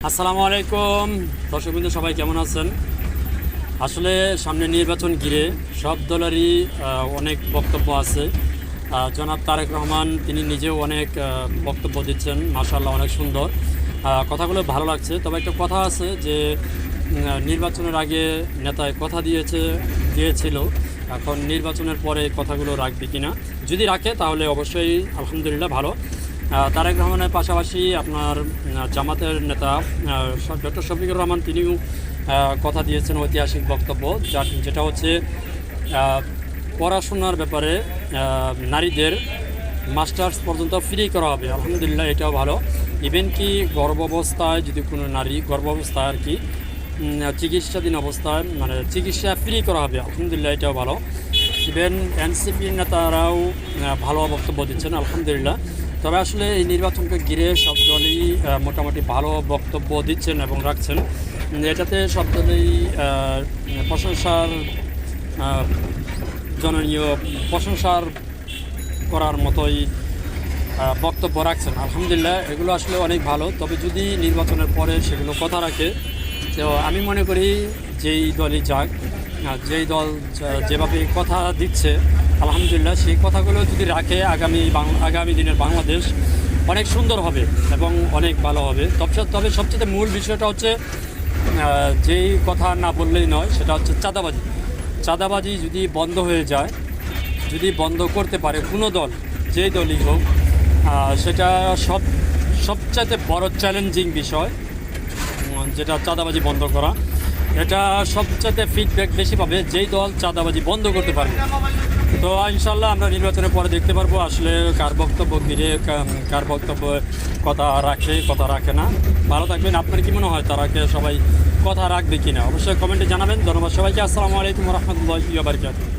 আসসালামু আলাইকুম দর্শকবৃন্দ, সবাই কেমন আছেন? আসলে সামনে নির্বাচন ঘিরে সব দলেরই অনেক বক্তব্য আছে। জনাব তারেক রহমান তিনি নিজেও অনেক বক্তব্য দিচ্ছেন, মাশাআল্লাহ অনেক সুন্দর কথাগুলো ভালো লাগছে। তবে একটা কথা আছে যে নির্বাচনের আগে নেতায় কথা দিয়েছিল, এখন নির্বাচনের পরে কথাগুলো রাখবে কিনা, যদি রাখে তাহলে অবশ্যই আলহামদুলিল্লাহ ভালো। তারেক রহমানের পাশাপাশি আপনার জামাতের নেতা ডক্টর শফিকুর রহমান তিনিও কথা দিয়েছেন ঐতিহাসিক বক্তব্য, যেটা হচ্ছে পড়াশোনার ব্যাপারে নারীদের মাস্টার্স পর্যন্ত ফ্রি করা হবে। আলহামদুলিল্লাহ এটাও ভালো। ইভেন কি গর্ভাবস্থায় যদি কোনো নারী গর্ভাবস্থায় আর কি চিকিৎসাধীন অবস্থায় মানে চিকিৎসা ফ্রি করা হবে, আলহামদুলিল্লাহ এটাও ভালো। ইভেন এনসিপি নেতারাও ভালো বক্তব্য দিচ্ছেন, আলহামদুলিল্লাহ। তবে আসলে এই নির্বাচনকে ঘিরে সব দলই মোটামুটি ভালো বক্তব্য দিচ্ছেন এবং রাখছেন। এটাতে সব দলেই প্রশংসার জননীয় প্রশংসার করার মতোই বক্তব্য রাখছেন, আলহামদুলিল্লাহ। এগুলো আসলে অনেক ভালো। তবে যদি নির্বাচনের পরে সেগুলো কথা রাখে, তো আমি মনে করি যেই দলই যাক, যেই দল যেভাবে কথা দিচ্ছে আলহামদুলিল্লাহ, সেই কথাগুলো যদি রাখে আগামী দিনের বাংলাদেশ অনেক সুন্দর হবে এবং অনেক ভালো হবে। তবে সবচেয়ে মূল বিষয়টা হচ্ছে যেই কথা না বললেই নয়, সেটা হচ্ছে চাঁদাবাজি যদি বন্ধ হয়ে যায়, যদি বন্ধ করতে পারে কোনো দল, যেই দলই হোক, সেটা সবচাইতে বড় চ্যালেঞ্জিং বিষয়, যেটা চাঁদাবাজি বন্ধ করা। এটা সবচাইতে ফিডব্যাক বেশি পাবে যেই দল চাঁদাবাজি বন্ধ করতে পারবে। তো ইনশাল্লাহ আমরা নির্বাচনের পরে দেখতে পারবো আসলে কার বক্তব্য ঘিরে কার বক্তব্য কথা রাখে না। ভালো থাকবেন। আপনার কি মনে হয় তারাকে সবাই কথা রাখবে কিনা? অবশ্যই কমেন্টে জানাবেন। ধন্যবাদ সবাইকে। আসসালামু আলাইকুম রহমতুল্লাহি ওয়া বারাকাতুহু।